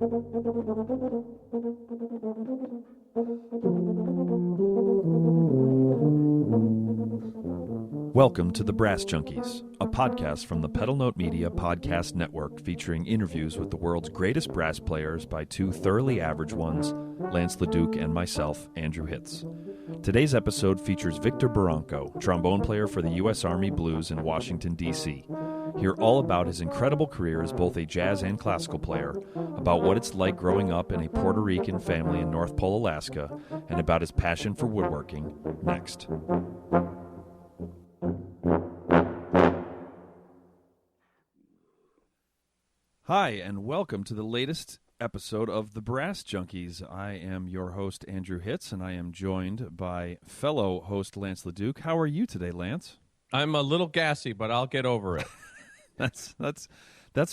Welcome to The Brass Junkies, a podcast from the Pedal Note Media Podcast Network featuring interviews with the world's greatest brass players by two thoroughly average ones, Lance LaDuke and myself, Andrew Hitz. Today's episode features Victor Barranco, trombone player for the U.S. Army Blues in Washington, D.C. Hear all about his incredible career as both a jazz and classical player, about what it's like growing up in a Puerto Rican family in North Pole, Alaska, and about his passion for woodworking, next. Hi, and welcome to the latest episode of The Brass Junkies. I am your host, Andrew Hitz, and I am joined by fellow host Lance LaDuke. How are you today, Lance? I'm a little gassy, but I'll get over it. That's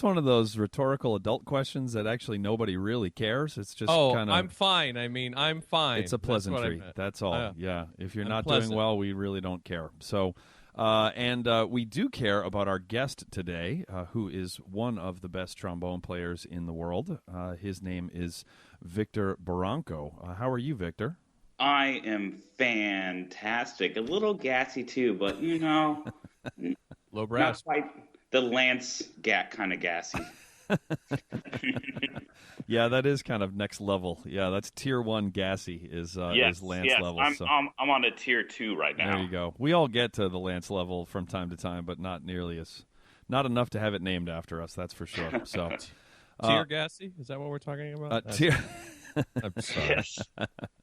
one of those rhetorical adult questions that actually nobody really cares. It's just kind of... I'm fine. I'm fine. It's a pleasantry. That's all. Yeah. If you're not doing well, we really don't care. So... we do care about our guest today, who is one of the best trombone players in the world. His name is Victor Barranco. How are you, Victor? I am fantastic. A little gassy, too, but, you know, low brass. Not quite the Lance kind of gassy. Yeah, that is kind of next level. Yeah, that's tier 1 gassy is Lance level. I'm on a tier 2 right now. There you go. We all get to the Lance level from time to time, but not enough to have it named after us. That's for sure. So, tier gassy? Is that what we're talking about? Tier. I'm sorry. Yes.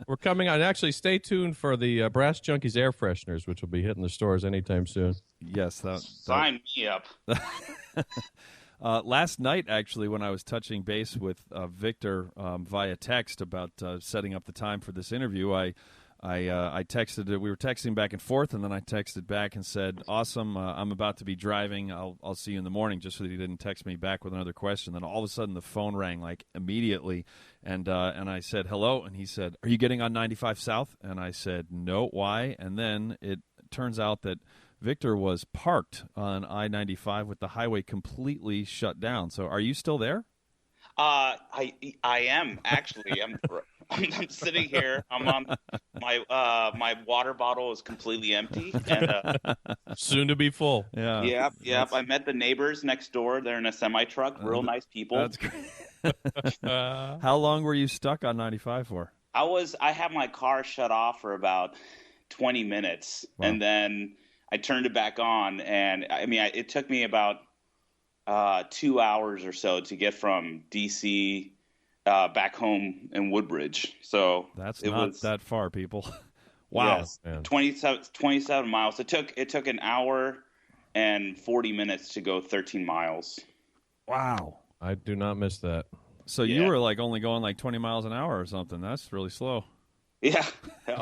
We're coming on. Actually, stay tuned for the Brass Junkies air fresheners, which will be hitting the stores anytime soon. Yes, sign me up. Last night, actually, when I was touching base with Victor via text about setting up the time for this interview, I texted it. We were texting back and forth, and then I texted back and said, "Awesome, I'm about to be driving. I'll see you in the morning." Just so that he didn't text me back with another question. Then all of a sudden, the phone rang like immediately, and I said hello, and he said, "Are you getting on 95 South?" And I said, "No, why?" And then it turns out that Victor was parked on I-95 with the highway completely shut down. So are you still there? I am actually. I'm sitting here. I'm on my water bottle is completely empty and soon to be full. Yeah. Yep. I met the neighbors next door. They're in a semi truck. Real nice people. That's great. How long were you stuck on 95 for? I had my car shut off for about 20 minutes, wow. And then I turned it back on, and it took me about 2 hours or so to get from D.C. Back home in Woodbridge. So that's not that far, people. Wow, yes, 27 miles. It took an hour and 40 minutes to go 13 miles. Wow, I do not miss that. So you were like only going like 20 miles an hour or something. That's really slow. Yeah. It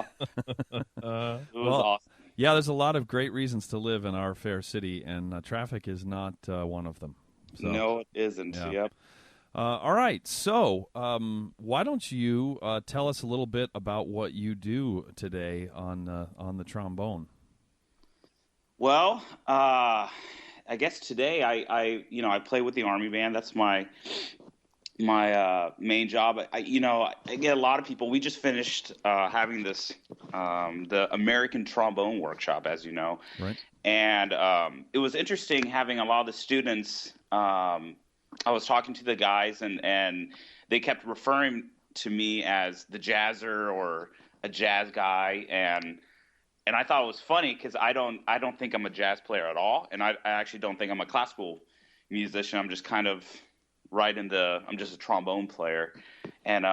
was awesome. Yeah, there's a lot of great reasons to live in our fair city, and traffic is not one of them. So, no, it isn't. Yeah. Yep. All right. So why don't you tell us a little bit about what you do today on the trombone? Well, I guess today I play with the Army Band. That's my main job. I get a lot of people. We just finished having this the American Trombone Workshop, as you know, right? And it was interesting having a lot of the students. I was talking to the guys, and they kept referring to me as the jazzer or a jazz guy, and I thought it was funny because I don't think I'm a jazz player at all, and I actually don't think I'm a classical musician. I'm just kind of I'm just a trombone player. And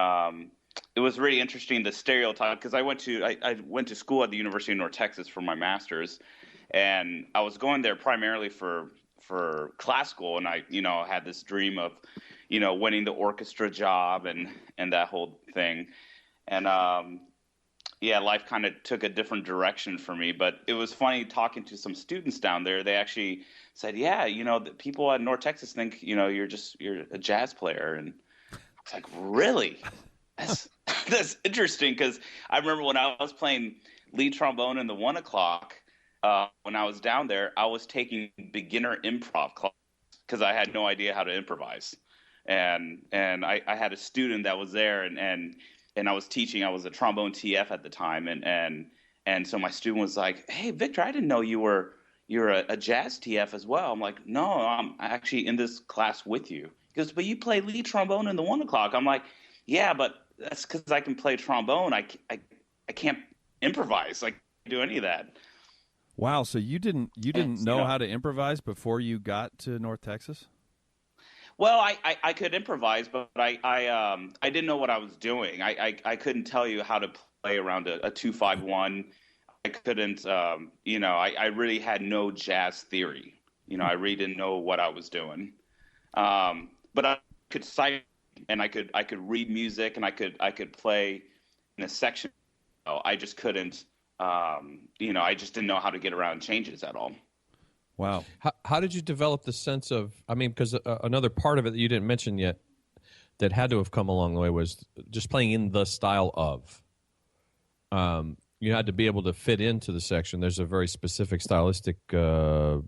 it was really interesting, the stereotype, because I went to school at the University of North Texas for my master's, and I was going there primarily for classical, and I had this dream of winning the orchestra job and that whole thing. And life kind of took a different direction for me, but it was funny talking to some students down there. They actually said, the people at North Texas think, you're a jazz player. And I was like, really? That's interesting. Cause I remember when I was playing lead trombone in the 1 o'clock, when I was down there, I was taking beginner improv class because I had no idea how to improvise. I had a student that was there, and I was teaching. I was a trombone TF at the time, and so my student was like, "Hey, Victor, I didn't know you're a jazz TF as well." I'm like, "No, I'm actually in this class with you." He goes, "But you play lead trombone in the 1 o'clock." I'm like, "Yeah, but that's because I can play trombone. I can't improvise. Like, do any of that." Wow, so you didn't know how to improvise before you got to North Texas? Well, I could improvise, but I didn't know what I was doing. I couldn't tell you how to play around a 2-5-1. I couldn't, I really had no jazz theory. I really didn't know what I was doing. But I could cite, and I could read music, and I could play in a section. I just couldn't, I just didn't know how to get around changes at all. Wow. How did you develop the sense of, because another part of it that you didn't mention yet that had to have come along the way was just playing in the style of. You had to be able to fit into the section. There's a very specific stylistic skill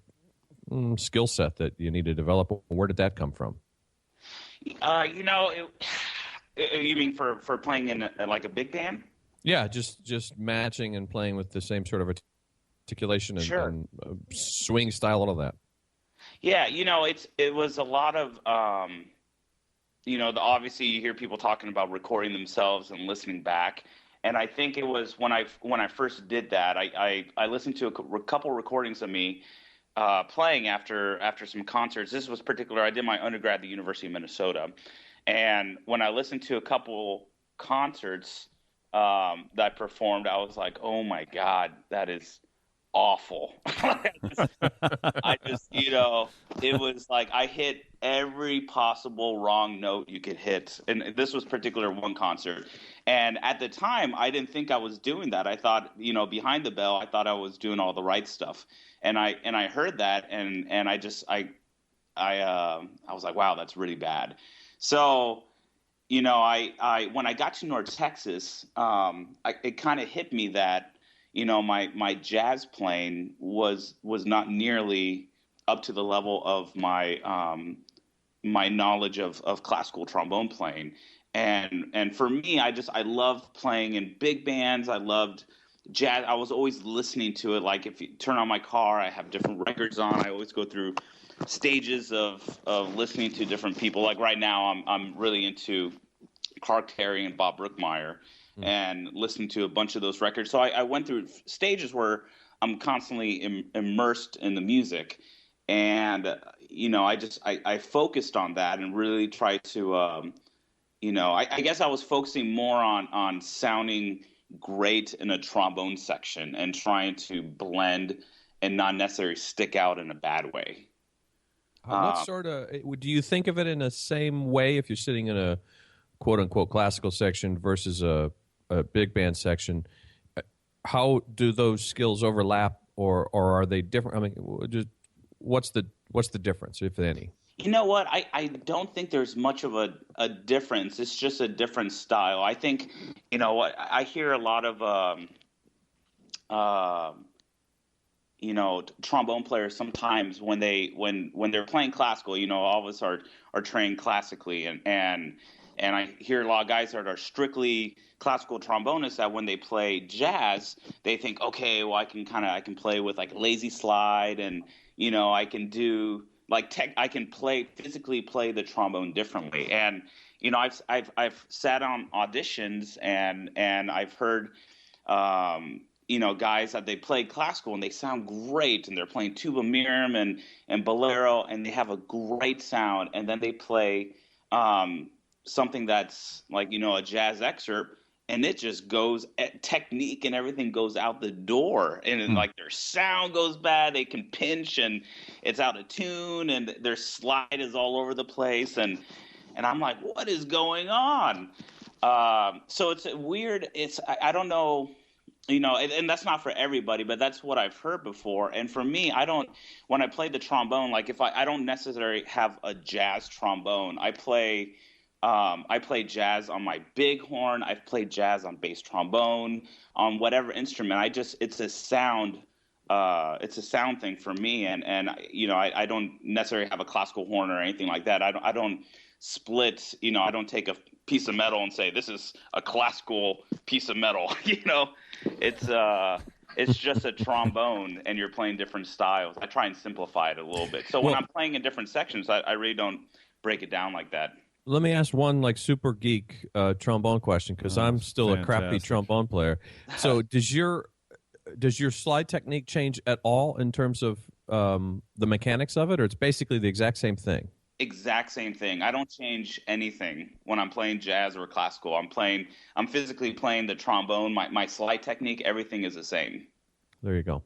set that you need to develop. Where did that come from? You mean for playing in like a big band? Yeah, just matching and playing with the same sort of articulation and, sure. and swing style, all of that. Yeah, it was a lot of obviously you hear people talking about recording themselves and listening back, and I think it was when I first did that, I listened to a couple recordings of me playing after some concerts. This was particular. I did my undergrad at the University of Minnesota, and when I listened to a couple concerts that I performed, I was like, oh my God, that is awful. I just, it was like I hit every possible wrong note you could hit. And this was particular one concert. And at the time, I didn't think I was doing that. I thought, behind the bell, I thought I was doing all the right stuff. And I heard that, and I was like, wow, that's really bad. So, I when I got to North Texas, it kind of hit me that my jazz playing was not nearly up to the level of my my knowledge of classical trombone playing, and for me, I loved playing in big bands. I loved jazz. I was always listening to it. Like if you turn on my car, I have different records on. I always go through stages of listening to different people. Like right now, I'm really into Clark Terry and Bob Brookmeyer, and listening to a bunch of those records. So I went through stages where I'm constantly immersed in the music, and I focused on that and really tried to I guess I was focusing more on sounding great in a trombone section and trying to blend and not necessarily stick out in a bad way. What sort of do you think of it in the same way if you're sitting in a quote unquote classical section versus a big band section? How do those skills overlap, or are they different? What's the difference, if any? You know what? I don't think there's much of a difference. It's just a different style. I think, I hear a lot of trombone players sometimes when they're playing classical, all of us are trained classically, and I hear a lot of guys that are strictly classical trombonists that when they play jazz, they think, okay, well, I can play with like lazy slide, and I can do I can physically play the trombone differently. And I've sat on auditions and I've heard guys that they play classical and they sound great, and they're playing tuba mirum and bolero, and they have a great sound, and then they play something that's like a jazz excerpt, and it just goes, technique and everything goes out the door, and like their sound goes bad, they can pinch and it's out of tune, and their slide is all over the place, and I'm like, what is going on? So it's weird. I don't know, and that's not for everybody, but that's what I've heard before. And for me, when I play the trombone, like if I don't necessarily have a jazz trombone, I play jazz on my bighorn. I've played jazz on bass trombone, on whatever instrument. It's a sound thing for me. And I don't necessarily have a classical horn or anything like that. I don't split. I don't take a piece of metal and say this is a classical piece of metal. It's just a trombone, and you're playing different styles. I try and simplify it a little bit. So when I'm playing in different sections, I really don't break it down like that. Let me ask one super geek trombone question, because I'm still a crappy trombone player. So does your slide technique change at all in terms of the mechanics of it, or it's basically the exact same thing? Exact same thing. I don't change anything when I'm playing jazz or classical. I'm physically playing the trombone. My slide technique, everything is the same. There you go.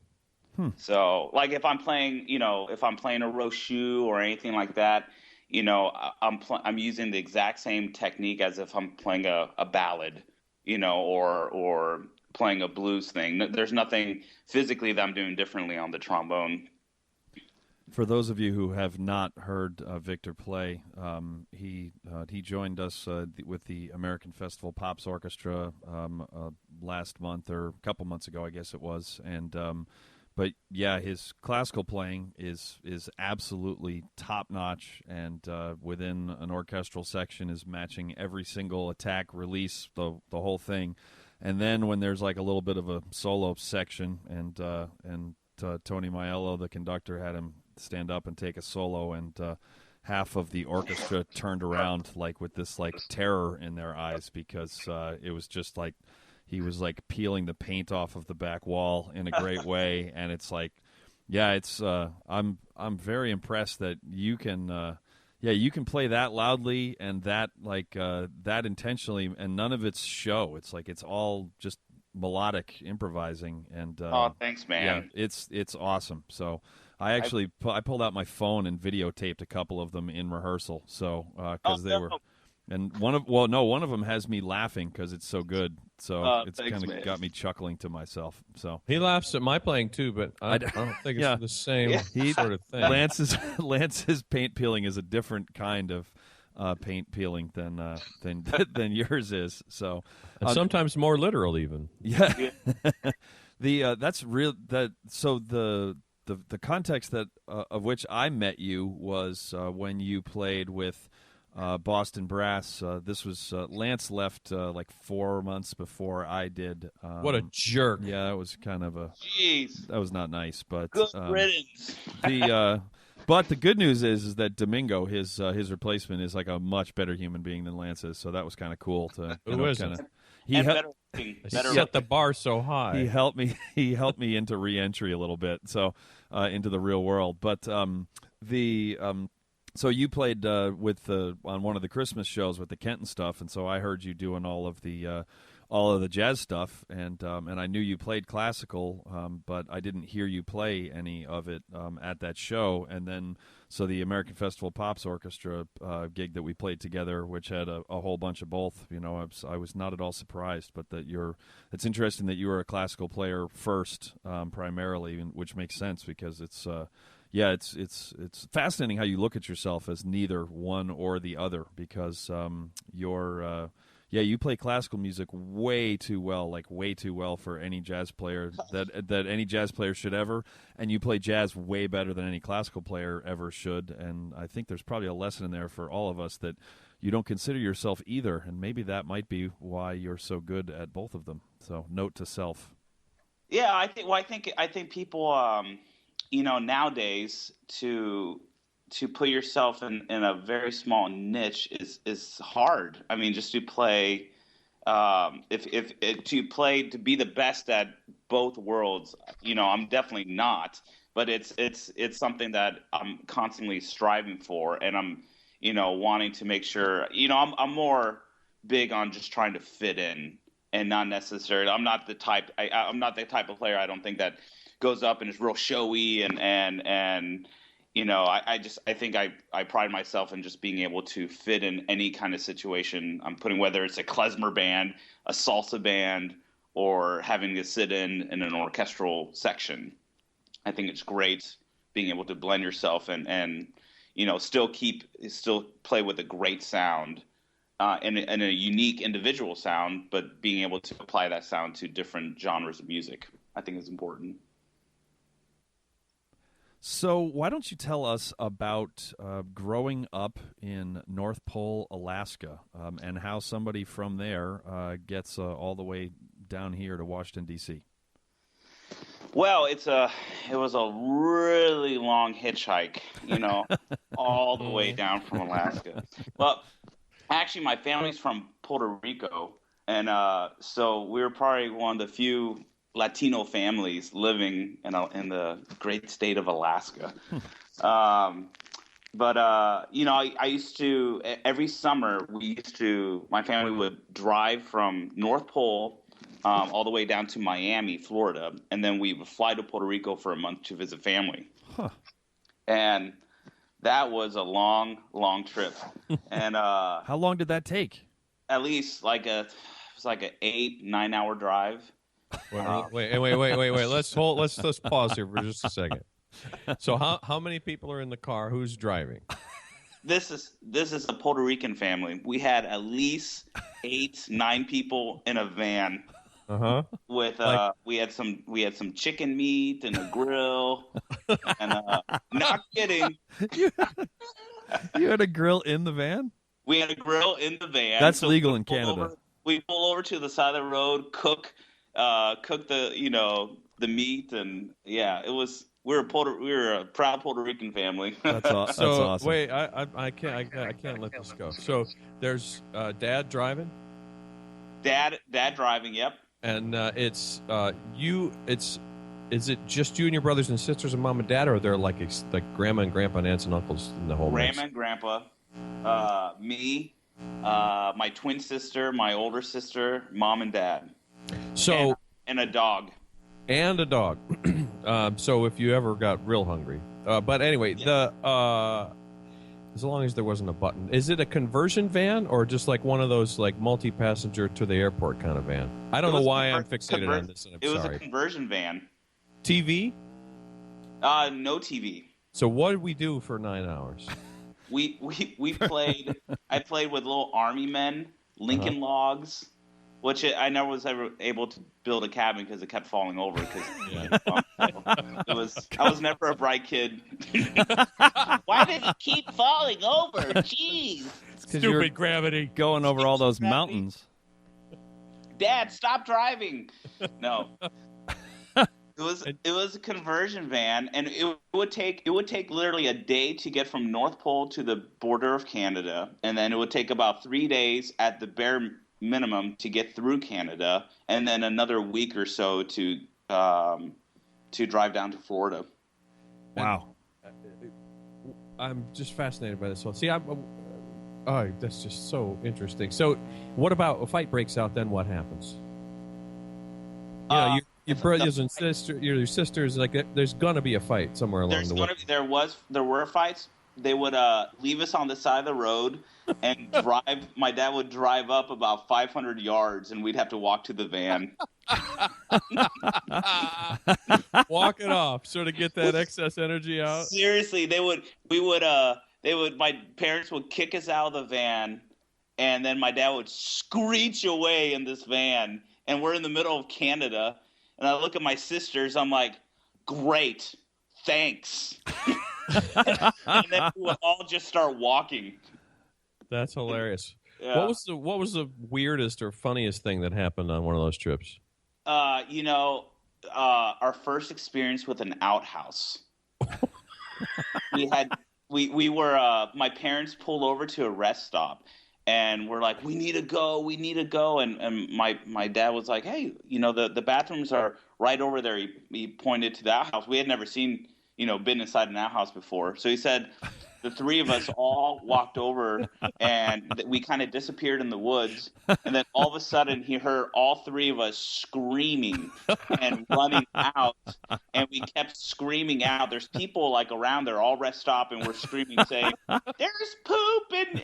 So, like if I'm playing, if I'm playing a Rochu or anything like that, I'm using the exact same technique as if I'm playing a ballad, or playing a blues thing. There's nothing physically that I'm doing differently on the trombone. For those of you who have not heard Victor play, he joined us with the American Festival Pops Orchestra last month, or a couple months ago, I guess it was. And but yeah, his classical playing is absolutely top notch, and within an orchestral section is matching every single attack, release, the whole thing. And then when there's like a little bit of a solo section, and Tony Maiello, the conductor, had him stand up and take a solo, and half of the orchestra turned around like with this like terror in their eyes, because it was just like he was like peeling the paint off of the back wall in a great way. And it's like, yeah, it's I'm very impressed that you can you can play that loudly and that like that intentionally, and none of it's show. It's like it's all just melodic improvising. And oh, thanks, man. Yeah, it's awesome. So I pulled out my phone and videotaped a couple of them in rehearsal. So because they were, and one of them has me laughing because it's so good. So it's kind of got me chuckling to myself. So he laughs at my playing too, but I don't think it's the same sort of thing. Lance's paint peeling is a different kind of paint peeling than yours is. So and sometimes more literal even. Yeah. That's real. The context that of which I met you was when you played with Boston Brass. This was Lance left like 4 months before I did. What a jerk! Yeah, that was kind of a. Jeez. That was not nice, but good riddance. But the good news is that Domingo, his replacement, is like a much better human being than Lance is. So that was kind of cool to. Who is it? He set the bar so high. He helped me into re-entry a little bit, so into the real world. But so you played with on one of the Christmas shows with the Kenton stuff, and so I heard you doing all of the jazz stuff, and I knew you played classical, but I didn't hear you play any of it at that show. And then so the American Festival Pops Orchestra gig that we played together, which had a whole bunch of both, I was not at all surprised, but it's interesting that you were a classical player first primarily, which makes sense because it's fascinating how you look at yourself as neither one or the other, because you play classical music way too well for any jazz player that any jazz player should ever, and you play jazz way better than any classical player ever should. And I think there's probably a lesson in there for all of us that you don't consider yourself either, and maybe that might be why you're so good at both of them. So note to self. Yeah, I think people nowadays to put yourself in a very small niche is hard. I mean, just to play, to be the best at both worlds, I'm definitely not. But it's something that I'm constantly striving for, and I'm wanting to make sure. I'm more big on just trying to fit in, and not necessarily. I'm not the type. I'm not the type of player. I don't think that goes up and is real showy and I think I pride myself in just being able to fit in any kind of situation I'm putting, whether it's a klezmer band, a salsa band, or having to sit in an orchestral section. I think it's great being able to blend yourself and still play with a great sound and a unique individual sound, but being able to apply that sound to different genres of music, I think is important. So why don't you tell us about growing up in North Pole, Alaska, and how somebody from there gets all the way down here to Washington, D.C.? Well, it was a really long hitchhike, all the way down from Alaska. Well, actually, my family's from Puerto Rico, and so we were probably one of the few Latino families living in the great state of Alaska. But I used to every summer my family would drive from North Pole all the way down to Miami, Florida, and then we would fly to Puerto Rico for a month to visit family. Huh. And that was a long, long trip. And how long did that take? At least it was like an 8-9 hour drive. Wait. Let's pause here for just a second. So how many people are in the car? Who's driving? This is a Puerto Rican family. We had at least 8-9 people in a van. With we had some chicken meat and a grill. And not kidding. You had a grill in the van? We had a grill in the van. That's legal in Canada. We pull over to the side of the road, cook the the meat, and it was. We were a proud Puerto Rican family. That's awesome. Wait, I can't let this go. So there's Dad driving. Dad driving. Yep. And is it just you and your brothers and sisters and mom and dad, or are there like grandma and grandpa and aunts and uncles in the whole mix? Grandma and grandpa, me, my twin sister, my older sister, mom and dad. So and a dog. And a dog. So if you ever got real hungry. But anyway, as long as there wasn't a button. Is it a conversion van or just like one of those like multi-passenger to the airport kind of van? I don't know why I'm fixated on this. And it was a conversion van. TV? No TV. So what did we do for 9 hours? We played. I played with little army men, Lincoln logs, which I never was ever able to build a cabin because it kept falling over. I was never a bright kid. Why did it keep falling over? Jeez. Stupid gravity. Going over all those mountains. Dad, stop driving. No. It was a conversion van, and it would take literally a day to get from North Pole to the border of Canada, and then it would take about 3 days at the bare minimum to get through Canada, and then another week or so to drive down to Florida. Wow. I'm just fascinated by this whole. See, that's just so interesting. So, what about a fight breaks out? Then what happens? Your brothers and sisters, your sisters, like there's gonna be a fight somewhere along the way. There were fights. They would leave us on the side of the road and drive. My dad would drive up about 500 yards, and we'd have to walk to the van. Walk it off, sort of get that excess energy out. Seriously, my parents would kick us out of the van, and then my dad would screech away in this van, and we're in the middle of Canada. And I look at my sisters, I'm like, great, thanks. And then we would all just start walking. That's hilarious. Yeah. What was the weirdest or funniest thing that happened on one of those trips? Our first experience with an outhouse. My parents pulled over to a rest stop. And we're like, we need to go. And my dad was like, hey, the bathrooms are right over there. He pointed to the outhouse. We had never seen, been inside an outhouse before. So he said the three of us all walked over and we kind of disappeared in the woods. And then all of a sudden he heard all three of us screaming and running out. And we kept screaming out. There's people like around there, all rest stop, and we're screaming, saying, there's poop and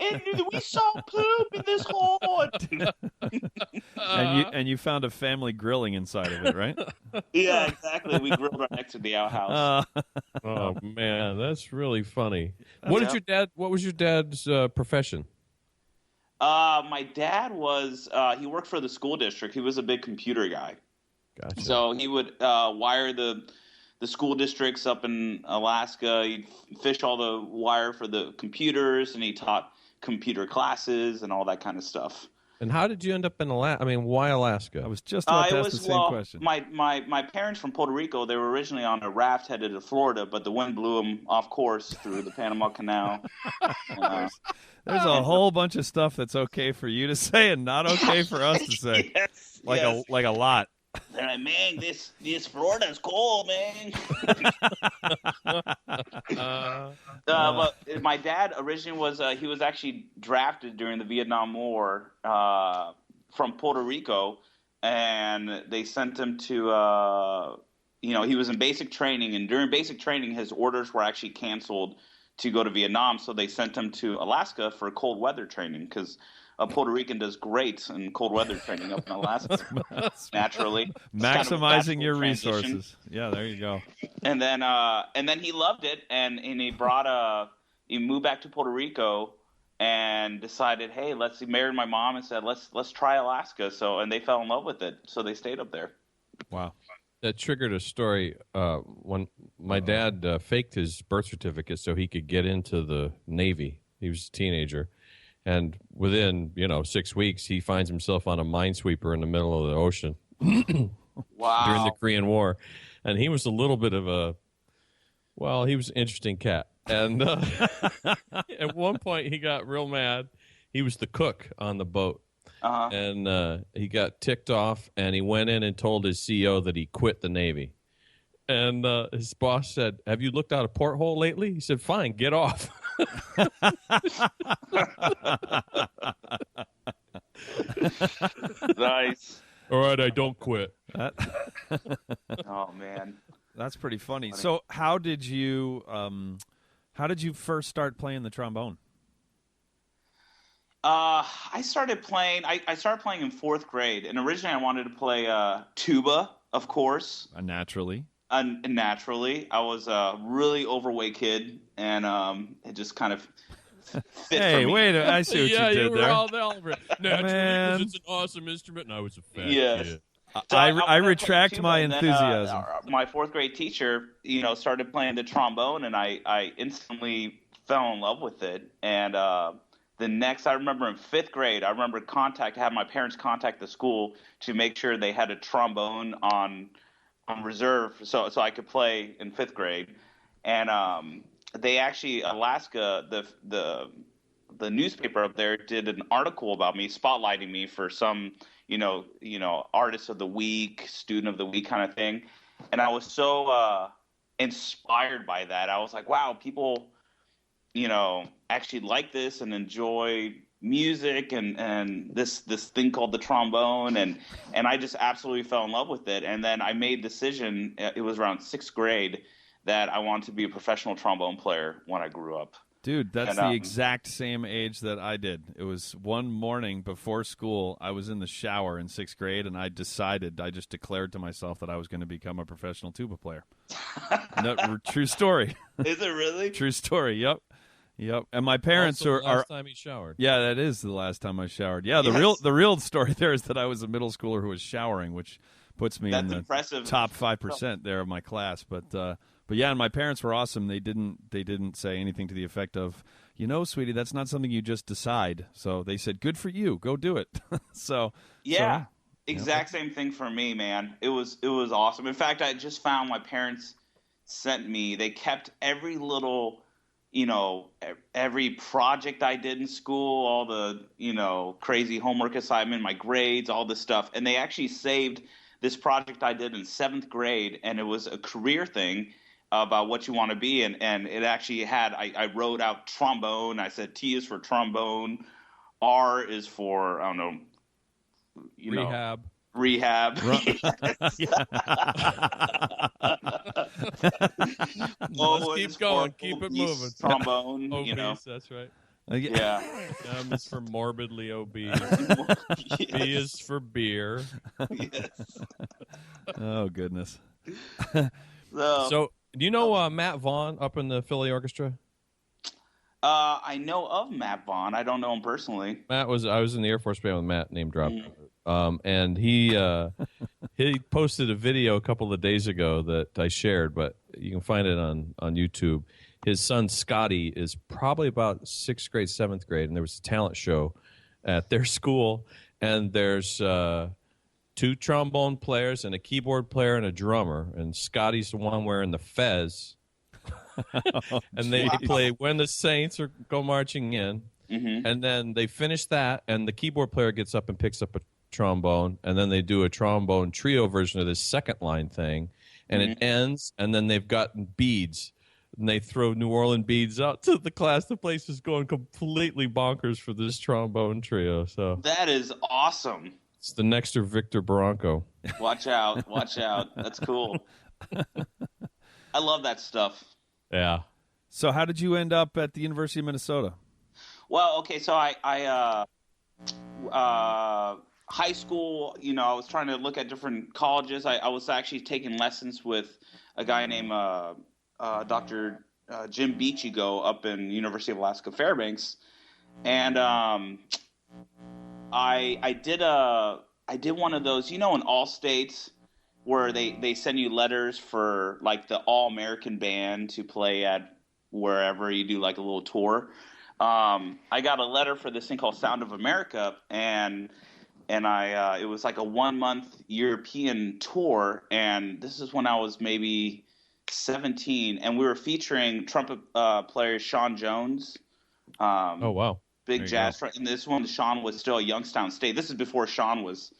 we saw poop in this hole. And you found a family grilling inside of it, right? Yeah, exactly. We grilled right next to the outhouse. Oh man, that's really funny. What was your dad's profession? My dad was he worked for the school district. He was a big computer guy. Gotcha. So he would wire the the school districts up in Alaska. He'd fish all the wire for the computers, and he taught computer classes and all that kind of stuff. And how did you end up in Alaska? I mean, why Alaska? I was just about to ask the same question. My parents from Puerto Rico, they were originally on a raft headed to Florida, but the wind blew them off course through the Panama Canal. There's a whole bunch of stuff that's okay for you to say and not okay for us to say. Yes, like a lot. They're like, man, this Florida's cold, man. But my dad originally was he was actually drafted during the Vietnam War from Puerto Rico, and they sent him to he was in basic training, and during basic training his orders were actually canceled to go to Vietnam, so they sent him to Alaska for cold weather training because a Puerto Rican does great in cold weather training up in Alaska, naturally. Maximizing your resources. Yeah, there you go. And then he loved it, and he moved back to Puerto Rico and decided, hey, he married my mom and said, let's try Alaska. And they fell in love with it, so they stayed up there. Wow. That triggered a story when my dad faked his birth certificate so he could get into the Navy. He was a teenager. And within, 6 weeks, he finds himself on a minesweeper in the middle of the ocean. Wow. During the Korean War. And he was a little bit of he was an interesting cat. And at one point, he got real mad. He was the cook on the boat. Uh-huh. And he got ticked off, and he went in and told his CEO that he quit the Navy. And his boss said, have you looked out a porthole lately? He said, fine, get off. Nice. All right, I don't quit. Oh, man. That's pretty funny. So how did you first start playing the trombone? I started playing in fourth grade, and originally I wanted to play tuba, of course. Naturally. Naturally. I was a really overweight kid, and it just kind of fit for me. Wait, I see what you did there. Naturally, because it's an awesome instrument, and I was a fan. Yes. Kid. So I retract my enthusiasm. Then, my fourth grade teacher, started playing the trombone, and I instantly fell in love with it. And I remember in fifth grade, I had my parents contact the school to make sure they had a trombone on reserve, so I could play in fifth grade. And they actually, Alaska, the newspaper up there did an article about me, spotlighting me for some artist of the week, student of the week kind of thing. And I was so inspired by that. I was like, wow, people actually like this and enjoy music and this thing called the trombone, and I just absolutely fell in love with it. And then I made a decision, it was around sixth grade, that I wanted to be a professional trombone player when I grew up. Dude, that's the exact same age that I did. It was one morning before school. I was in the shower in sixth grade, and I just declared to myself that I was going to become a professional tuba player. True story. Is it really? True story, yep. And my parents also are the last time he showered. Yeah, that is the last time I showered. Yeah, the real story there is that I was a middle schooler who was showering, which puts me in the top 5% there of my class. But yeah, and my parents were awesome. They didn't say anything to the effect of, sweetie, that's not something you just decide. So they said, good for you, go do it. Exact same thing for me, man. It was awesome. In fact, I just found my parents they kept every little, every project I did in school, all the, crazy homework assignment, my grades, all this stuff. And they actually saved this project I did in seventh grade, and it was a career thing about what you want to be. And it actually had, I wrote out trombone. I said T is for trombone. R is for, I don't know, rehab. Let's keep going. Keep it moving. Trombone, obese, that's right. Yeah. M is for morbidly obese. B is for beer. Yes. Oh, goodness. So, do you know Matt Vaughn up in the Philly Orchestra? I know of Matt Vaughn. I don't know him personally. I was in the Air Force Band with Matt, name drop. And he He posted a video a couple of days ago that I shared, but you can find it on YouTube. His son Scotty is probably about 6th grade, 7th grade, and there was a talent show at their school, and there's 2 trombone players and a keyboard player and a drummer, and Scotty's the one wearing the fez. And they play When the Saints Go Marching In, and then they finish that, and the keyboard player gets up and picks up a trombone, and then they do a trombone trio version of this second line thing, and it ends, and then they've gotten beads, and they throw New Orleans beads out to the class. The place is going completely bonkers for this trombone trio. So that is awesome. It's the next Victor Barranco. Watch out. That's cool. I love that stuff. Yeah. So how did you end up at the University of Minnesota? Well, okay, so I high school, I was trying to look at different colleges. I was actually taking lessons with a guy named Dr. Jim Beachigo up in University of Alaska Fairbanks, and I did one of those, in all states where they send you letters for like the all American band to play at wherever you do like a little tour. I got a letter for this thing called Sound of America, and I it was like a 1-month European tour, and this is when I was maybe 17, and we were featuring trumpet player Sean Jones. Oh wow, big jazz. And this one, Sean was still at Youngstown State. This is before Sean was,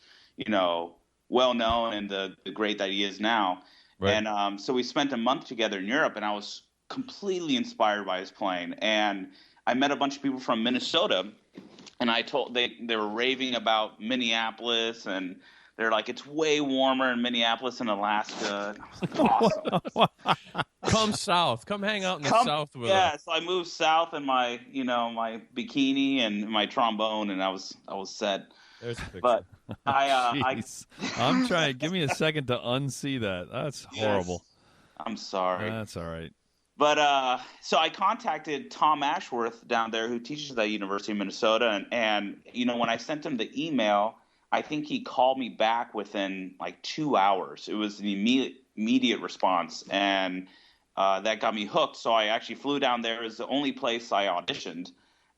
well known and the great that he is now. Right. And so we spent a month together in Europe, and I was completely inspired by his playing. And I met a bunch of people from Minnesota, and they were raving about Minneapolis, and they're like, it's way warmer in Minneapolis than Alaska. And I was like, awesome. Come south. Come hang out in the south with us. Yeah, so I moved south in my, my bikini and my trombone, and I was set. There's a picture. But I'm trying. Give me a second to unsee that. That's horrible. Yes, I'm sorry. That's all right. But so I contacted Tom Ashworth down there, who teaches at the University of Minnesota, and when I sent him the email, I think he called me back within like 2 hours. It was an immediate response, and that got me hooked. So I actually flew down there. It was the only place I auditioned,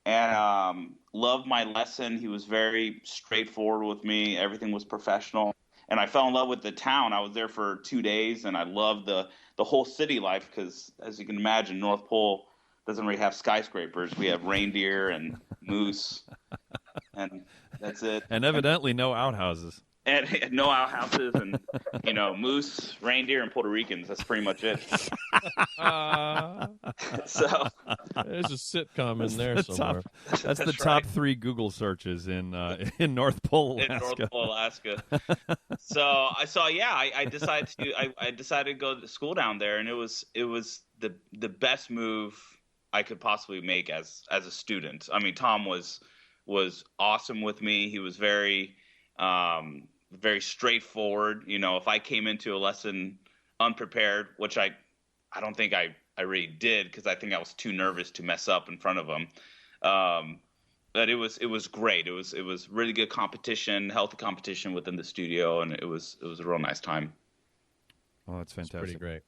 and loved my lesson. He was very straightforward with me. Everything was professional, and I fell in love with the town. I was there for 2 days, and I loved the whole city life because, as you can imagine, North Pole doesn't really have skyscrapers. We have reindeer and moose, and that's it. And evidently no outhouses. And no outhouses, and moose, reindeer, and Puerto Ricans. That's pretty much it. So there's a sitcom in there somewhere. That's the top 3 Google searches in North Pole, Alaska. In North Pole, Alaska. I decided to go to school down there, and it was the best move I could possibly make as a student. I mean, Tom was awesome with me. He was very straightforward. If I came into a lesson unprepared, which I don't think I really did, because I think I was too nervous to mess up in front of him. But it was great. It was really good competition, healthy competition within the studio, and it was a real nice time. Oh, that's fantastic. That's pretty great.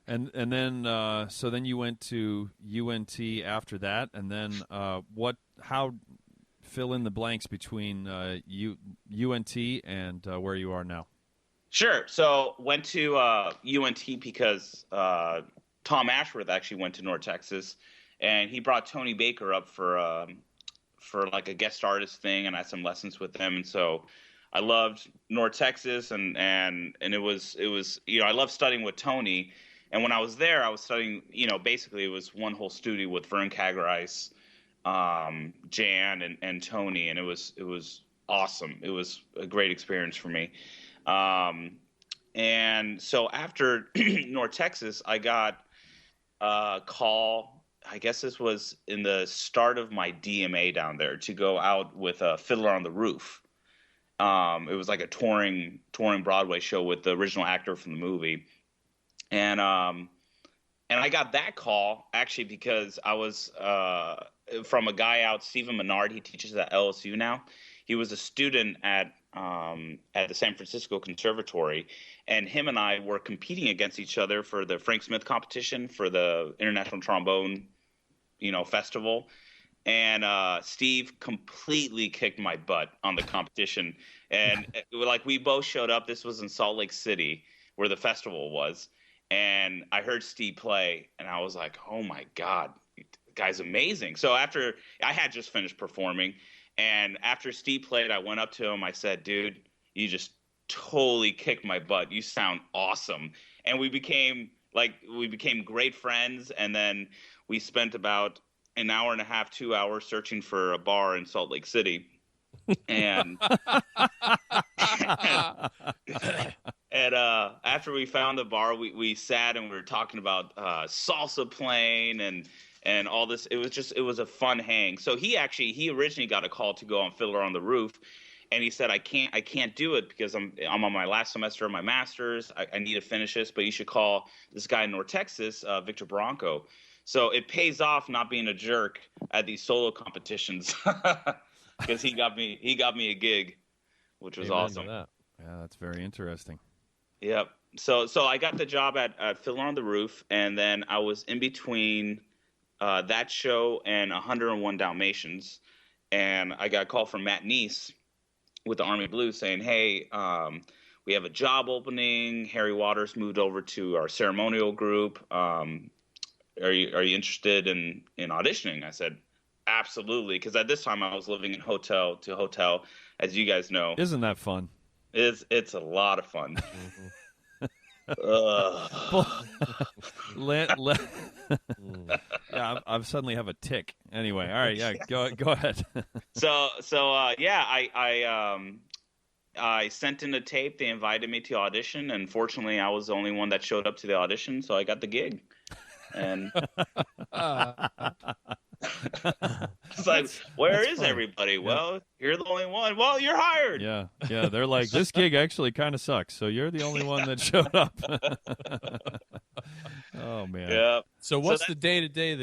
And then so then you went to UNT after that, and then how fill in the blanks between UNT and where you are now. Sure. So went to UNT because Tom Ashworth actually went to North Texas, and he brought Tony Baker up for like a guest artist thing, and I had some lessons with him. And so I loved North Texas, and it was I loved studying with Tony. And when I was there, I was studying, basically it was one whole studio with Vern Kagerice, Jan and Tony, and it was awesome. It was a great experience for me. And so after North Texas, I got a call. I guess this was in the start of my DMA down there, to go out with a Fiddler on the Roof. It was like a touring Broadway show with the original actor from the movie. And I got that call actually because I was from a guy out, Stephen Menard. He teaches at LSU now. he was a student at the San Francisco Conservatory, and him and I were competing against each other for the Frank Smith competition for the International Trombone, festival. And Steve completely kicked my butt on the competition. And we both showed up. This was in Salt Lake City where the festival was. And I heard Steve play, and I was like, oh, my God, the guy's amazing. So after I had just finished performing, and after Steve played, I went up to him. I said, dude, you just totally kicked my butt. You sound awesome. And we became great friends. And then we spent about an hour and a half, 2 hours searching for a bar in Salt Lake City. And and after we found the bar, we sat and we were talking about salsa playing and all this. It was a fun hang. So he originally got a call to go on Fiddler on the Roof, and he said, I can't do it because I'm on my last semester of my master's. I need to finish this, but you should call this guy in North Texas, Victor Barranco. So it pays off not being a jerk at these solo competitions because he got me a gig, which was awesome. Yeah, that's very interesting. Yep. So I got the job at Fiddler on the Roof, and then I was in between that show and 101 Dalmatians, and I got a call from Matt Neese with the Army Blues saying, hey, we have a job opening. Harry Waters moved over to our ceremonial group. Are you interested in auditioning? I said, absolutely, because at this time I was living in hotel to hotel, as you guys know. Isn't that fun? It's a lot of fun. Yeah, I suddenly have a tick. Anyway, all right, yeah, go ahead. I sent in a tape. They invited me to audition, and fortunately, I was the only one that showed up to the audition, so I got the gig. And it's like, where is everybody? Yeah. Well, you're the only one. Well, you're hired. Yeah. They're like, this gig actually kind of sucks, so you're the only one that showed up. Oh man. Yeah. So what's the day to day?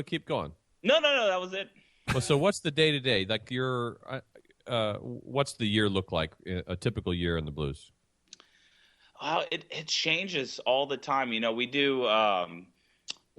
Keep going. No, that was it. Well, so what's the day to day? Like what's the year look like? A typical year in the blues? It changes all the time. We do.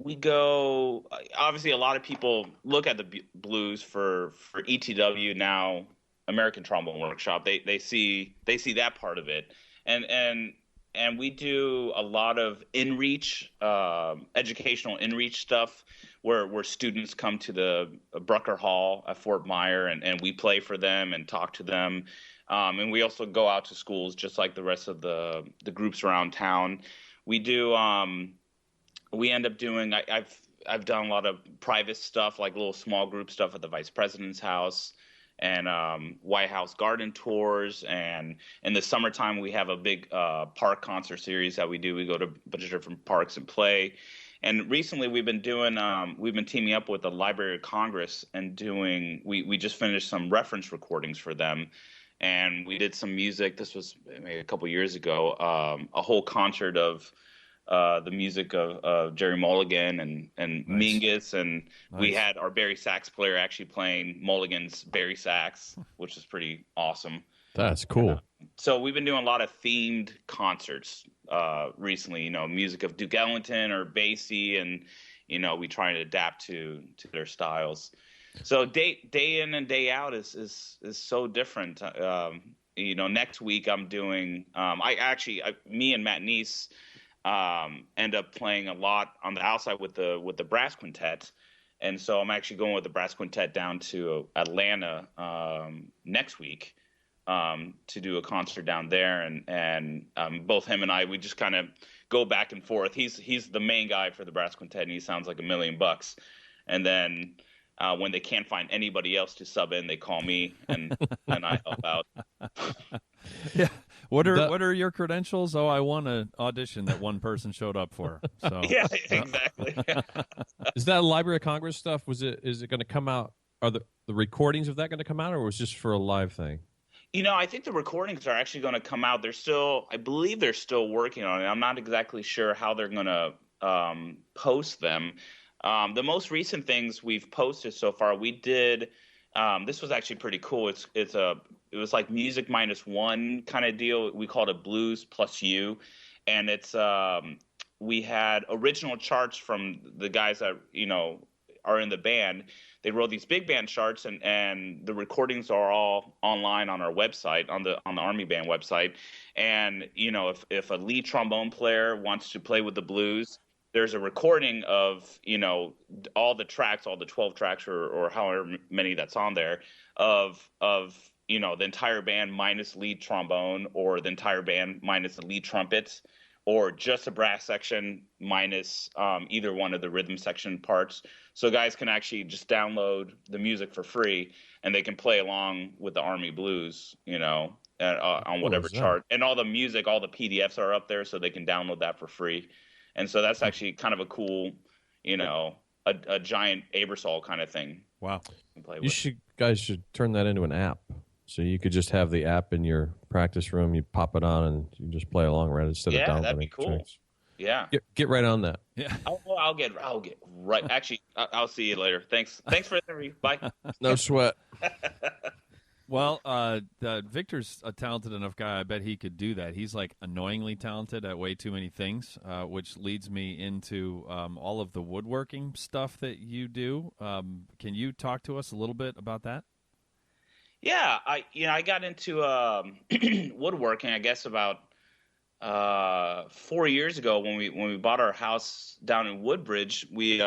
We go. Obviously, a lot of people look at the blues for ETW now, American Trombone Workshop. They see that part of it, and we do a lot of in-reach, educational in-reach stuff where students come to the Brucker Hall at Fort Myer and we play for them and talk to them. And we also go out to schools just like the rest of the groups around town. We do. We end up doing. I've done a lot of private stuff, like little small group stuff at the Vice President's house, and White House garden tours. And in the summertime, we have a big park concert series that we do. We go to a bunch of different parks and play. And recently, we've been teaming up with the Library of Congress and doing. We just finished some reference recordings for them. And we did some music. This was maybe a couple years ago. A whole concert of the music of Jerry Mulligan and nice. Mingus, and nice. We had our Barry sax player actually playing Mulligan's Barry sax, which is pretty awesome. That's cool. So we've been doing a lot of themed concerts recently. Music of Duke Ellington or Basie, and we try to adapt to their styles. So day in and day out is so different. Next week I'm doing. Me and Matt Neese end up playing a lot on the outside with the brass quintet, and so I'm actually going with the brass quintet down to Atlanta next week to do a concert down there, and both him and I, we just kind of go back and forth. He's the main guy for the brass quintet, and he sounds like $1 million. And then when they can't find anybody else to sub in, they call me, and I help out. Yeah. What are your credentials? Oh, I won an audition that one person showed up for. So yeah, exactly. Is that Library of Congress stuff? Is it going to come out? Are the recordings of that going to come out, or was it just for a live thing? I think the recordings are actually going to come out. I believe they're still working on it. I'm not exactly sure how they're going to post them. The most recent things we've posted so far, we did This was actually pretty cool. It was like music minus one kind of deal. We called it blues plus you, and we had original charts from the guys that are in the band. They wrote these big band charts, and the recordings are all online on our website, on the Army Band website. And if a lead trombone player wants to play with the blues, there's a recording of all the tracks, all the 12 tracks or however many that's on there, of the entire band minus lead trombone, or the entire band minus the lead trumpets, or just a brass section minus either one of the rhythm section parts. So guys can actually just download the music for free, and they can play along with the Army Blues, on whatever chart. And all the music, all the PDFs are up there, so they can download that for free. And so that's actually kind of a cool, a giant Aebersold kind of thing. Wow. Guys should turn that into an app. So you could just have the app in your practice room. You pop it on, and you just play along right instead of downloading. Yeah, that'd be cool. Tracks. Yeah, get right on that. Yeah, I'll get right. Actually, I'll see you later. Thanks for the interview. Bye. No sweat. Well, Victor's a talented enough guy. I bet he could do that. He's like annoyingly talented at way too many things, which leads me into all of the woodworking stuff that you do. Can you talk to us a little bit about that? Yeah, I got into woodworking, I guess, about 4 years ago when we bought our house down in Woodbridge. We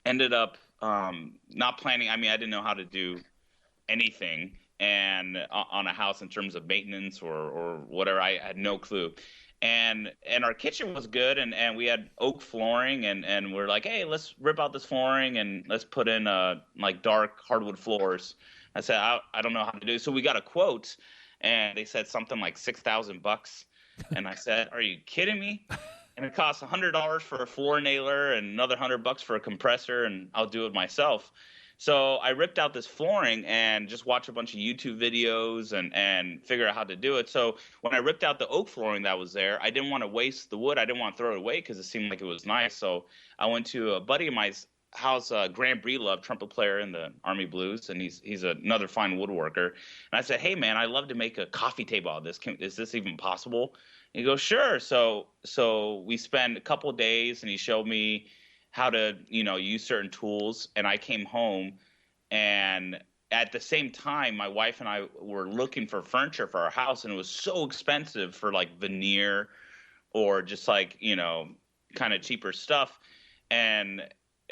ended up not planning. I mean, I didn't know how to do anything and on a house in terms of maintenance or whatever. I had no clue. And our kitchen was good, and we had oak flooring, and we're like, hey, let's rip out this flooring and let's put in like dark hardwood floors. I said, I don't know how to do it. So we got a quote, and they said something like $6,000. And I said, are you kidding me? And it costs $100 for a floor nailer and another $100 for a compressor, and I'll do it myself. So I ripped out this flooring and just watched a bunch of YouTube videos and figure out how to do it. So when I ripped out the oak flooring that was there, I didn't want to waste the wood. I didn't want to throw it away because it seemed like it was nice. So I went to a buddy of mine's house, Grant Breedlove, trumpet player in the Army Blues, and he's another fine woodworker. And I said, hey, man, I'd love to make a coffee table out of this. Is this even possible? And he goes, sure. So we spent a couple of days, and he showed me how to, use certain tools. And I came home, and at the same time, my wife and I were looking for furniture for our house, and it was so expensive for like veneer or just like, kind of cheaper stuff. And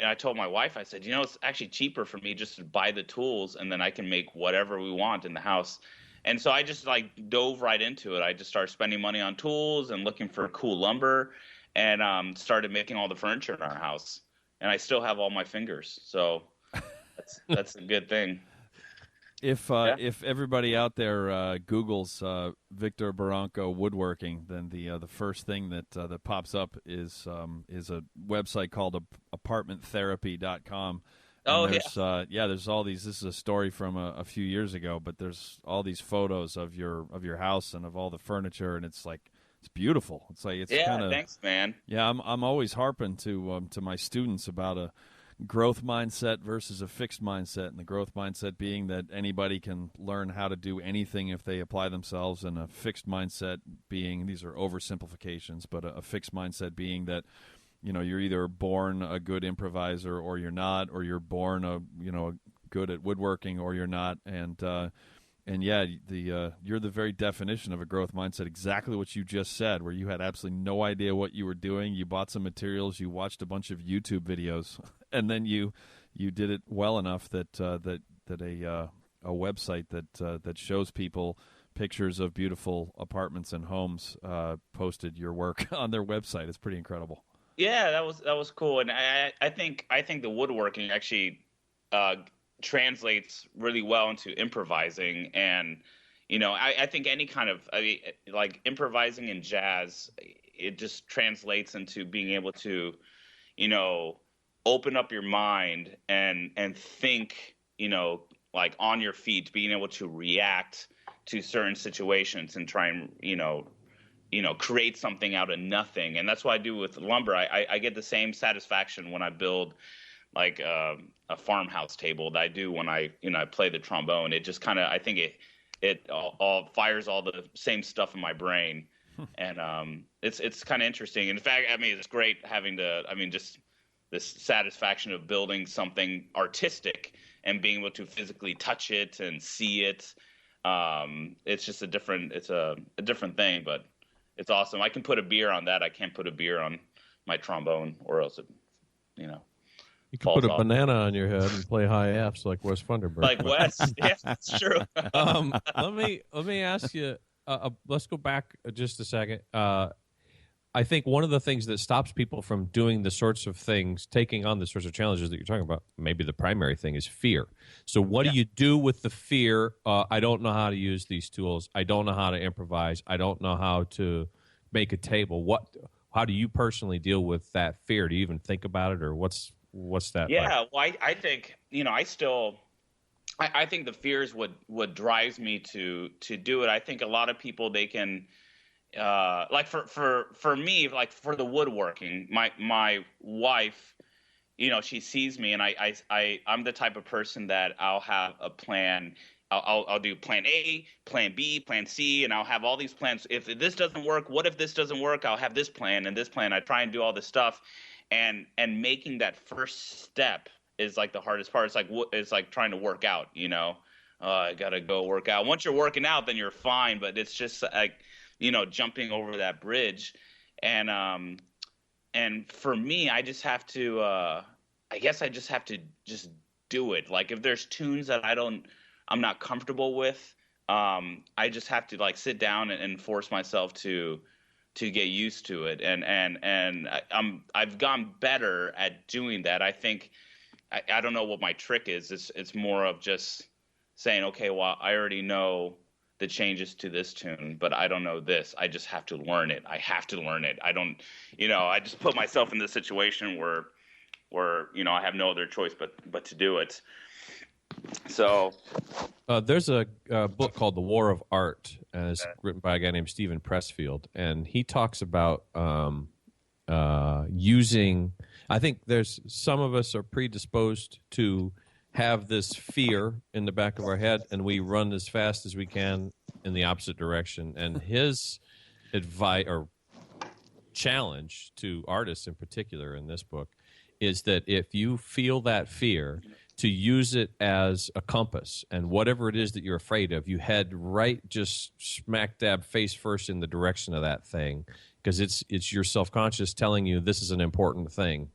I told my wife, I said, it's actually cheaper for me just to buy the tools, and then I can make whatever we want in the house. And so I just like dove right into it. I just started spending money on tools and looking for cool lumber, and started making all the furniture in our house. And I still have all my fingers. So that's a good thing. If everybody out there Googles Victor Barranco woodworking, then the first thing that pops up is a website called apartmenttherapy.com. There's all these. This is a story from a few years ago, but there's all these photos of your house and of all the furniture, and it's like it's beautiful. It's like it's kinda, thanks, man. Yeah, I'm always harping to my students about a growth mindset versus a fixed mindset, and the growth mindset being that anybody can learn how to do anything if they apply themselves, and a fixed mindset being, these are oversimplifications, but a fixed mindset being that you're either born a good improviser or you're not, or you're born good at woodworking or you're not. You're the very definition of a growth mindset, exactly what you just said, where you had absolutely no idea what you were doing. You bought some materials, you watched a bunch of YouTube videos, and then you did it well enough that a website that shows people pictures of beautiful apartments and homes posted your work on their website. It's pretty incredible. Yeah, that was cool, and I think the woodworking actually translates really well into improvising, and I think any kind of like improvising in jazz, it just translates into being able to open up your mind and think like on your feet, being able to react to certain situations and try and create something out of nothing. And that's what I do with lumber. I get the same satisfaction when I build a farmhouse table that I do when I play the trombone. It just kind of, I think it all fires all the same stuff in my brain, and it's kind of interesting. In fact, I mean, it's great having just this satisfaction of building something artistic and being able to physically touch it and see it. It's just a different thing, but it's awesome. I can put a beer on that. I can't put a beer on my trombone, or else it, You can put a banana on your head and play high Fs like Wes Funderburk. Like Wes, yeah, that's true. Let me ask you. Let's go back just a second. I think one of the things that stops people from doing the sorts of things, taking on the sorts of challenges that you're talking about, maybe the primary thing is fear. So what do you do with the fear? I don't know how to use these tools. I don't know how to improvise. I don't know how to make a table. How do you personally deal with that fear? Do you even think about it, or what's that? Yeah, like? well, I think I think the fears what drives me to do it. I think a lot of people, they can. Like for me, like for the woodworking, my wife, she sees me, and I'm the type of person that I'll have a plan. I'll do plan A, plan B, plan C, and I'll have all these plans. If this doesn't work, what if this doesn't work? I'll have this plan and this plan. I try and do all this stuff, and making that first step is like the hardest part. It's like trying to work out. I gotta go work out. Once you're working out, then you're fine. But it's just like, jumping over that bridge. And for me, I just have to, I guess I just have to just do it. Like if there's tunes that I'm not comfortable with, I just have to like sit down and force myself to get used to it. And I've gone better at doing that. I think, I don't know what my trick is. It's more of just saying, okay, well, I already know the changes to this tune, but I don't know this. I just have to learn it. I have to learn it. I don't, I just put myself in this situation where I have no other choice but to do it. So there's a book called The War of Art, and it's written by a guy named Stephen Pressfield, and he talks about using. I think there's some of us are predisposed to have this fear in the back of our head, and we run as fast as we can in the opposite direction. And his advice or challenge to artists in particular in this book is that if you feel that fear, to use it as a compass, and whatever it is that you're afraid of, you head right, just smack dab face first in the direction of that thing, because it's your self-conscious telling you this is an important thing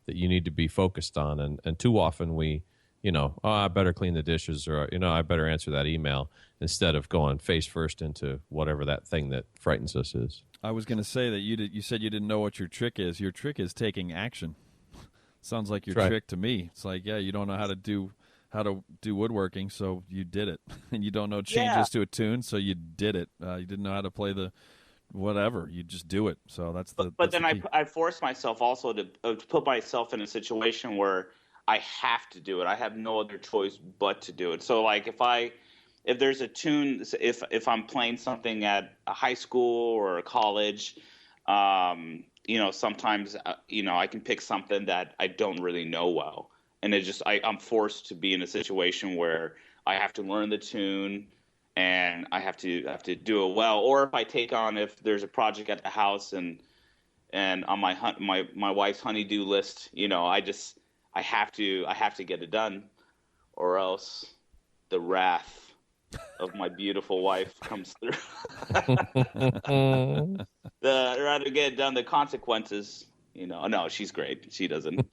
that you need to be focused on. And too often we, I better clean the dishes, or, I better answer that email, instead of going face first into whatever that thing that frightens us is. I was going to say that you said you didn't know what your trick is. Your trick is taking action. Sounds like your trick to me. It's like, you don't know how to do woodworking, so you did it. And you don't know changes to a tune, so you did it. You didn't know how to play the whatever. You just do it. So that's the. But then I force myself also to put myself in a situation where I have to do it. I have no other choice but to do it. So like if there's a tune, if I'm playing something at a high school or a college, sometimes I can pick something that I don't really know well, and I'm forced to be in a situation where I have to learn the tune, and I have to do it well. Or if there's a project at the house and on my wife's honey-do list, I have to get it done, or else the wrath of my beautiful wife comes through. Rather get it done, the consequences, no, she's great. She doesn't.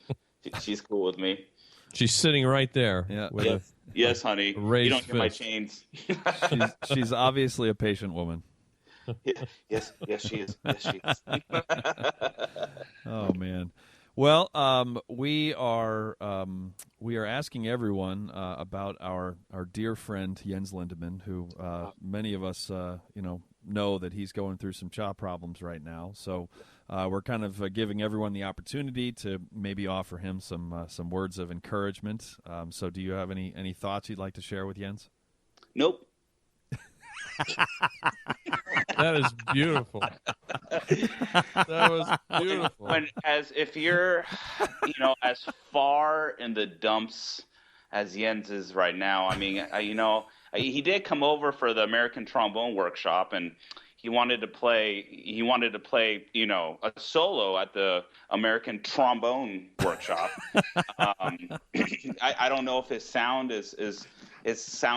She's cool with me. She's sitting right there. Yeah. Yes, honey. You don't get my chains. she's obviously a patient woman. Yes, she is. Yes, she is. Oh man. Well, we are asking everyone about our dear friend Jens Lindemann, who many of us know that he's going through some jaw problems right now. So we're kind of giving everyone the opportunity to maybe offer him some words of encouragement. So do you have any thoughts you'd like to share with Jens? Nope. That is beautiful. That was beautiful. If you're, as far in the dumps as Jens is right now. I mean, he did come over for the American Trombone Workshop, and he wanted to play, a solo at the American Trombone Workshop. I don't know if his sound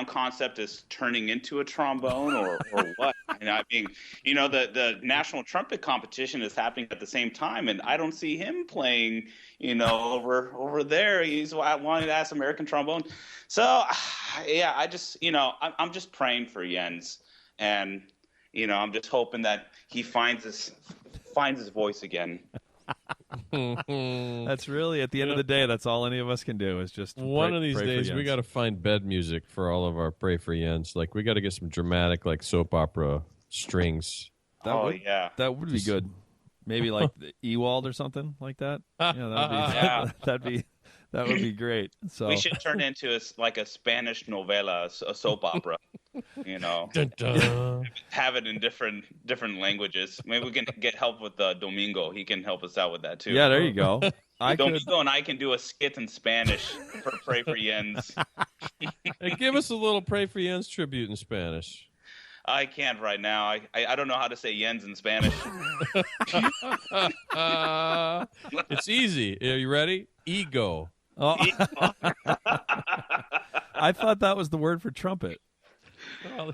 concept is turning into a trombone or what. The national trumpet competition is happening at the same time, and I don't see him playing, over there. He's wanting to ask American Trombone. So, yeah, I'm just praying for Jens, and I'm just hoping that he finds his voice again. That's really, at the end of the day, that's all any of us can do is just one pray, of these days we got to find bed music for all of our Pray for Jens. Like, we got to get some dramatic, like, soap opera strings. That would be good. Maybe like the Ewald or something like that. Yeah, that would be great. So we should turn into a Spanish novela, a soap opera. Dun, dun. Have it in different languages. Maybe we can get help with Domingo. He can help us out with that too. Yeah, there you go. Domingo and I can do a skit in Spanish for Pray for Jens. Hey, give us a little Pray for Jens tribute in Spanish. I can't right now. I don't know how to say Jens in Spanish. It's easy. Are you ready? Ego. Oh. I thought that was the word for trumpet. Well,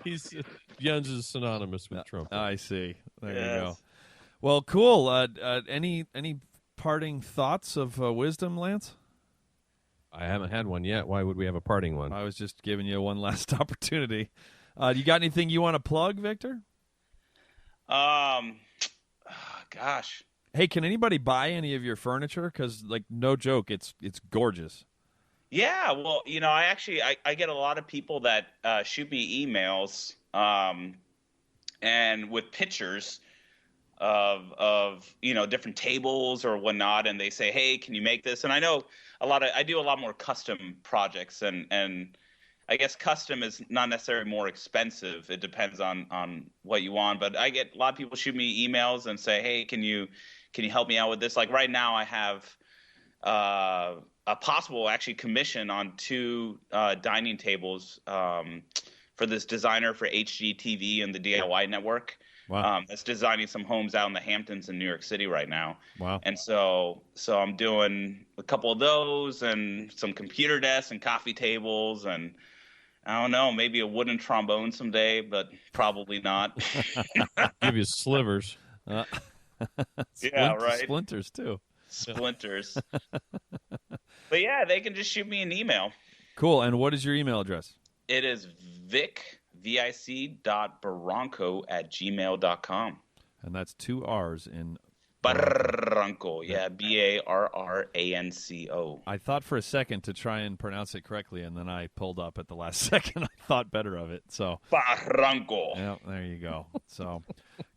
Jens is synonymous with trumpet. I see. There you go. Well, cool. Any parting thoughts of wisdom, Lance? I haven't had one yet. Why would we have a parting one? I was just giving you one last opportunity. You got anything you want to plug, Victor? Gosh. Hey, can anybody buy any of your furniture? Because, like, no joke, it's gorgeous. Yeah, well, I get a lot of people that shoot me emails and with pictures of different tables or whatnot, and they say, hey, can you make this? And I know I do a lot more custom projects, and I guess custom is not necessarily more expensive. It depends on what you want. But I get a lot of people shoot me emails and say, hey, can you help me out with this? Like right now I have a possible actually commission on 2 dining tables for this designer for HGTV and the DIY network. Wow. That's designing some homes out in the Hamptons in New York City right now. Wow. And so I'm doing a couple of those and some computer desks and coffee tables and I don't know, maybe a wooden trombone someday, but probably not. Give you slivers. Yeah, right. Splinters, too. Splinters. But, yeah, they can just shoot me an email. Cool. And what is your email address? It is vic.barranco@gmail.com. And that's 2 R's in Barranco. Yeah, Barranco. I thought for a second to try and pronounce it correctly, and then I pulled up at the last second. I thought better of it. So Barranco. Yeah, there you go. So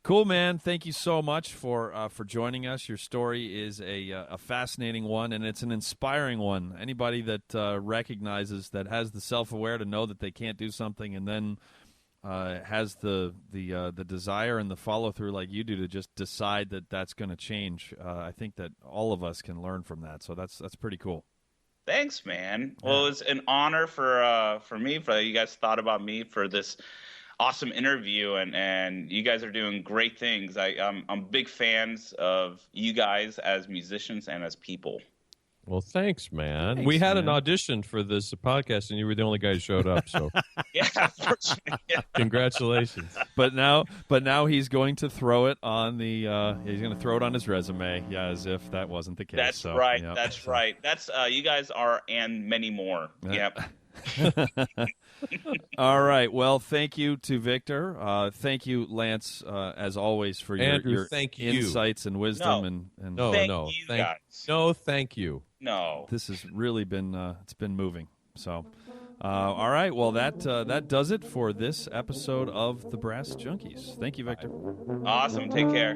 cool, man. Thank you so much for joining us. Your story is a fascinating one, and it's an inspiring one. Anybody that recognizes, that has the self-aware to know that they can't do something, and then has the desire and the follow through like you do to just decide that that's going to change. I think that all of us can learn from that. So that's pretty cool. Thanks, man. Well, it's an honor for me, for you guys thought about me for this awesome interview, and you guys are doing great things. I'm big fans of you guys as musicians and as people. Well, thanks, man. We had an audition for this podcast, and you were the only guy who showed up. So, yeah, congratulations. But now he's going to throw it on he's going to throw it on his resume. Yeah, as if that wasn't the case. That's right. Yep. That's right. That's you guys are, and many more. Yep. All right. Well, thank you to Victor. Thank you, Lance, as always, for your insights and wisdom. Thank you. No. This has really been it's been moving. So, all right. Well, that does it for this episode of the Brass Junkies. Thank you, Victor. Awesome. Take care.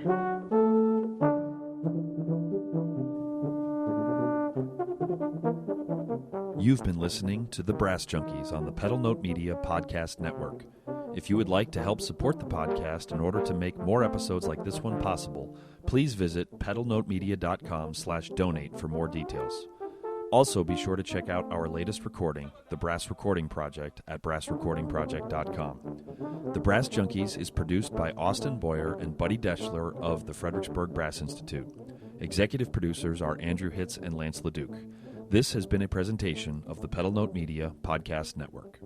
You've been listening to the Brass Junkies on the Pedal Note Media Podcast Network. If you would like to help support the podcast in order to make more episodes like this one possible, please visit pedalnotemedia.com/donate for more details. Also, be sure to check out our latest recording, The Brass Recording Project, at brassrecordingproject.com. The Brass Junkies is produced by Austin Boyer and Buddy Deschler of the Fredericksburg Brass Institute. Executive producers are Andrew Hitz and Lance LaDuke. This has been a presentation of the Pedal Note Media Podcast Network.